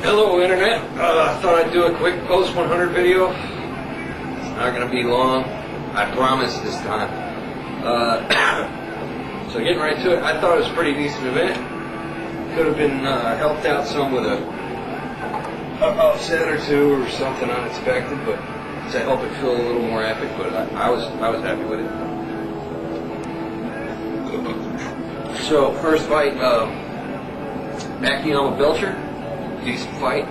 Hello Internet, I thought I'd do a quick post 100 video. It's not going to be long, I promise this time. So getting right to it, I thought it was a pretty decent event. Could have been helped out some with a upset or two or something unexpected, but to help it feel a little more epic, but I was happy with it. So first fight, Akiyama Belcher. Decent fight.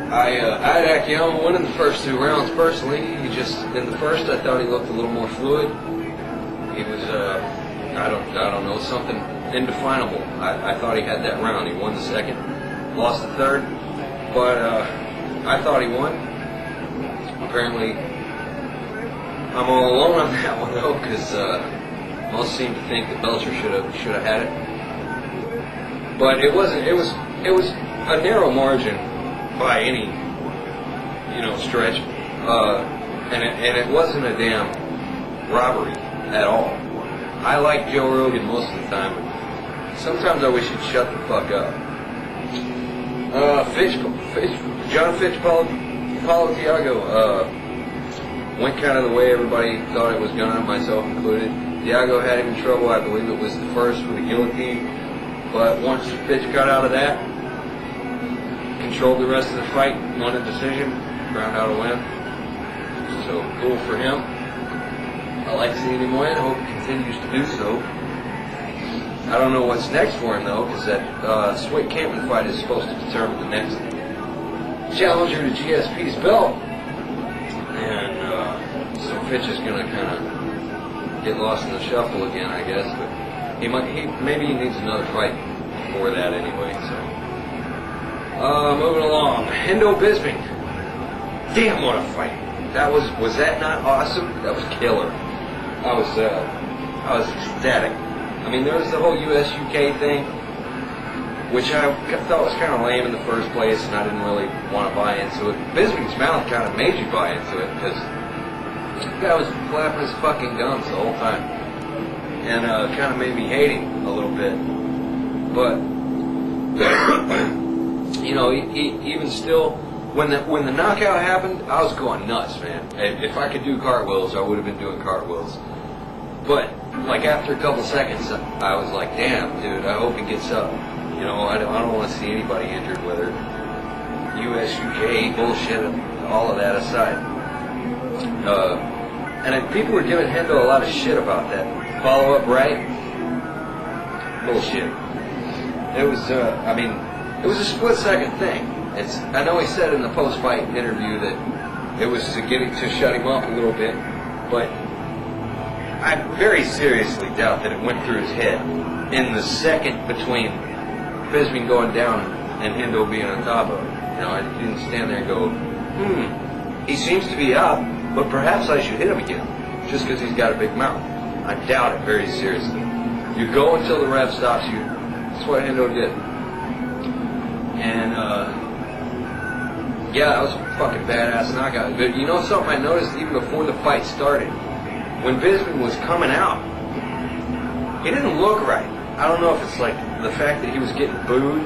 I had Akiyama winning the first 2 rounds personally. He just, in the first, I thought he looked a little more fluid. He was, I don't know, something indefinable. I thought he had that round. He won the second, lost the third, but I thought he won. Apparently, I'm all alone on that one though, because most seem to think that Belcher should have had it. But it wasn't. It was a narrow margin by any, stretch, and it wasn't a damn robbery at all. I like Joe Rogan most of the time, but sometimes I wish he'd shut the fuck up. John Paulo Thiago went kind of the way everybody thought it was gonna, myself included. Thiago had him in trouble. I believe it was the first with the guillotine, but once Fitch got out of that, controlled the rest of the fight, won a decision, ground out a win. So cool for him. I like seeing him win. I hope he continues to do so. I don't know what's next for him though, because that Sway Campman fight is supposed to determine the next challenger to GSP's belt, and so Fitch is going to kind of get lost in the shuffle again, I guess. But maybe he needs another fight before that anyway. So. Moving along, Hendo Bisping. Damn, what a fight! Was that not awesome? That was killer. I was ecstatic. I mean, there was the whole US-UK thing, which I thought was kind of lame in the first place, and I didn't really want to buy into it. Bisping's mouth kind of made you buy into it, because the guy was flapping his fucking gums the whole time, and kind of made me hate him a little bit. But even still, when the knockout happened, I was going nuts, man. If I could do cartwheels, I would have been doing cartwheels. But like after a couple seconds, I was like, damn, dude, I hope he gets up. I don't want to see anybody injured, whether US, UK, bullshit, all of that aside. And people were giving Hendo a lot of shit about that follow-up right. Bullshit. It was, it was a split-second thing. I know he said in the post-fight interview that it was to shut him up a little bit, but I very seriously doubt that it went through his head in the second between Bisping going down and Hendo being on top of him. I didn't stand there and go, he seems to be up, but perhaps I should hit him again, just because he's got a big mouth. I doubt it very seriously. You go until the ref stops you. That's what Hendo did. And, yeah, that was a fucking badass knockout. But you know something I noticed even before the fight started? When Bisping was coming out, he didn't look right. I don't know if it's like the fact that he was getting booed,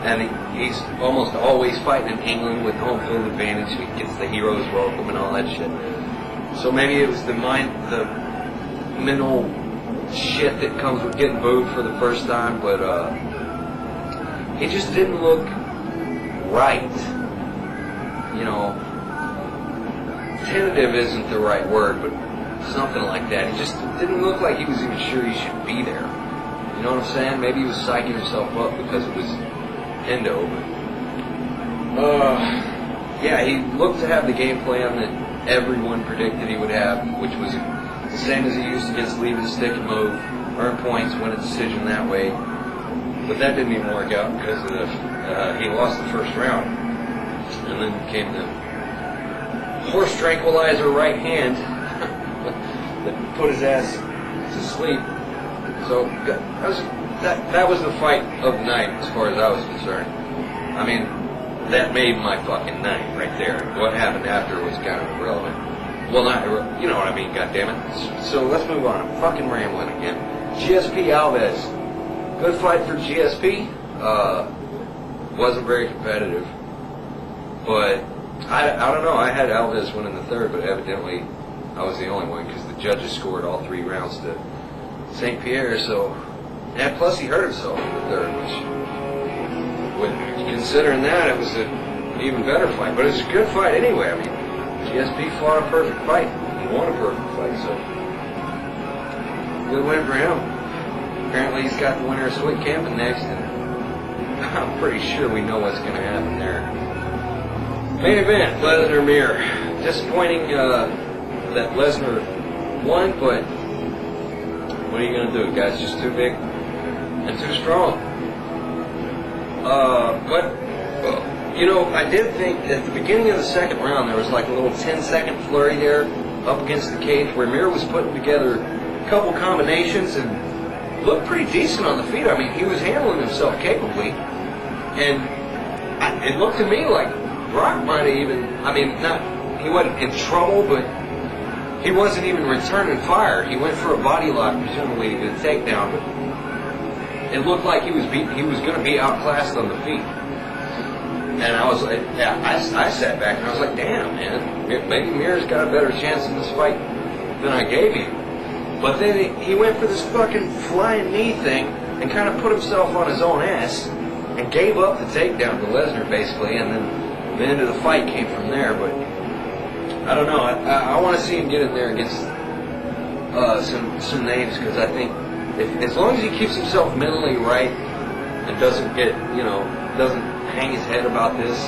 and he's almost always fighting in England with home field advantage. He gets the hero's welcome and all that shit. So maybe it was the mental shit that comes with getting booed for the first time, but he just didn't look right. Tentative isn't the right word, but something like that. He just didn't look like he was even sure he should be there. You know what I'm saying? Maybe he was psyching himself up because it was Hendo, but yeah, he looked to have the game plan that everyone predicted he would have, which was the same as he used against Leave the Stick and Move, earn points, win a decision that way. But that didn't even work out because of he lost the first round, and then came the horse tranquilizer right hand that put his ass to sleep. So that was the fight of the night as far as I was concerned. I mean, that made my fucking night right there. What happened after was kind of irrelevant. Well, you know what I mean, goddammit. So let's move on. I'm fucking rambling again. GSP Alves. Good fight for GSP. Wasn't very competitive. But I don't know. I had Alves win in the third, but evidently I was the only one because the judges scored all 3 rounds to St. Pierre. So, and plus he hurt himself in the third, which, considering that, it was an even better fight. But it was a good fight anyway. I mean, GSP fought a perfect fight. He won a perfect fight, so good win for him. Apparently he's got the winner of Sweet Camping next, and I'm pretty sure we know what's going to happen there. Main event, Lesnar Mir. Disappointing that Lesnar won, but what are you going to do? The guy's just too big and too strong. But you know, I did think at the beginning of the second round there was like a little 10-second flurry there up against the cage where Mir was putting together a couple combinations and looked pretty decent on the feet. I mean, he was handling himself capably, and it looked to me like Brock might have even, I mean, he wasn't in trouble, but he wasn't even returning fire. He went for a body lock, presumably to get a takedown, but it looked like he was going to be outclassed on the feet. And I was like, yeah, I sat back and I was like, damn, man, maybe Mir's got a better chance in this fight than I gave him. But then he went for this fucking flying knee thing and kind of put himself on his own ass and gave up the takedown to Lesnar basically, and then the end of the fight came from there. But I don't know. I want to see him get in there against some names, because I think as long as he keeps himself mentally right and doesn't get, doesn't hang his head about this,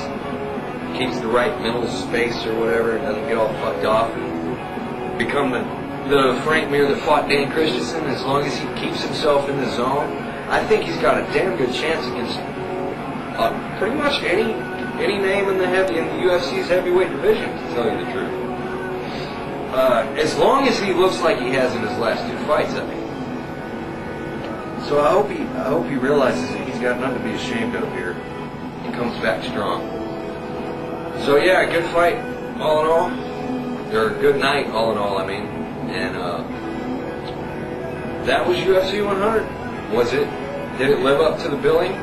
keeps the right mental space or whatever, and doesn't get all fucked off and become the Frank Mir that fought Dan Christensen, as long as he keeps himself in the zone, I think he's got a damn good chance against pretty much any name in the UFC's heavyweight division, to tell you the truth. As long as he looks like he has in his last 2 fights, I mean. So I hope he realizes that he's got nothing to be ashamed of here. He comes back strong. So yeah, good fight all in all, or good night all in all, I mean. And that was UFC 100. Was it? Did it live up to the billing?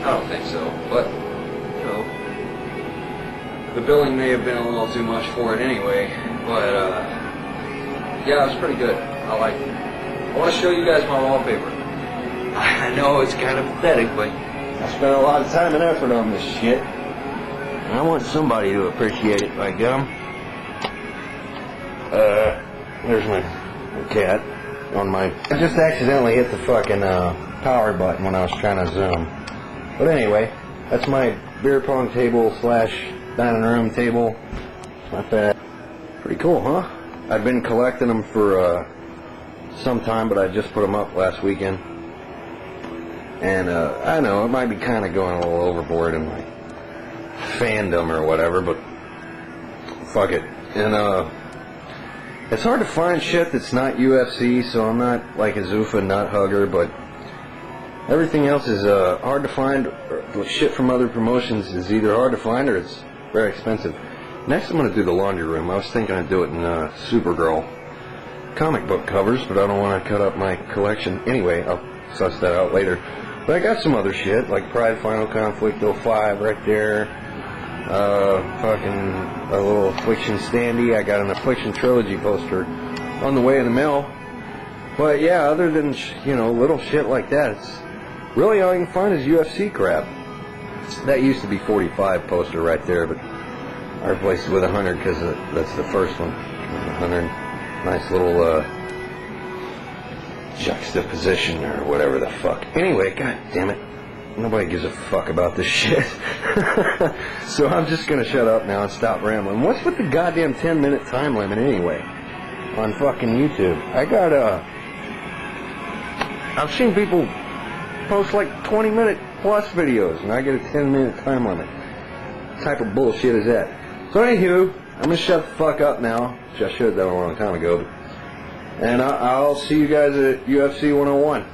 I don't think so, but the billing may have been a little too much for it anyway. But yeah, it was pretty good. I like it. I want to show you guys my wallpaper. I know it's kind of pathetic, but I spent a lot of time and effort on this shit, and I want somebody to appreciate it like them. There's my cat on my... I just accidentally hit the fucking power button when I was trying to zoom. But anyway, that's my beer pong table / dining room table. Not bad. Pretty cool, huh? I've been collecting them for some time, but I just put them up last weekend. And I know it might be kind of going a little overboard in my fandom or whatever, but fuck it. And it's hard to find shit that's not UFC, so I'm not like a Zuffa nut hugger, but everything else is hard to find. Shit from other promotions is either hard to find or it's very expensive. Next I'm going to do the laundry room. I was thinking I'd do it in Supergirl comic book covers, but I don't want to cut up my collection. Anyway, I'll suss that out later. But I got some other shit, like Pride Final Conflict 05 right there. Fucking a little Affliction standee. I got an Affliction trilogy poster on the way in the mail. But yeah, other than, little shit like that, it's really all you can find is UFC crap. That used to be 45 poster right there, but I replaced it with 100 because that's the first one. 100. Nice little juxtaposition or whatever the fuck. Anyway, god damn it. Nobody gives a fuck about this shit. So I'm just gonna shut up now and stop rambling. What's with the goddamn 10-minute time limit anyway? On fucking YouTube. I've seen people post like 20-minute plus videos and I get a 10-minute time limit. What type of bullshit is that? So anywho, I'm gonna shut the fuck up now. I should have done a long time ago. And I'll see you guys at UFC 101.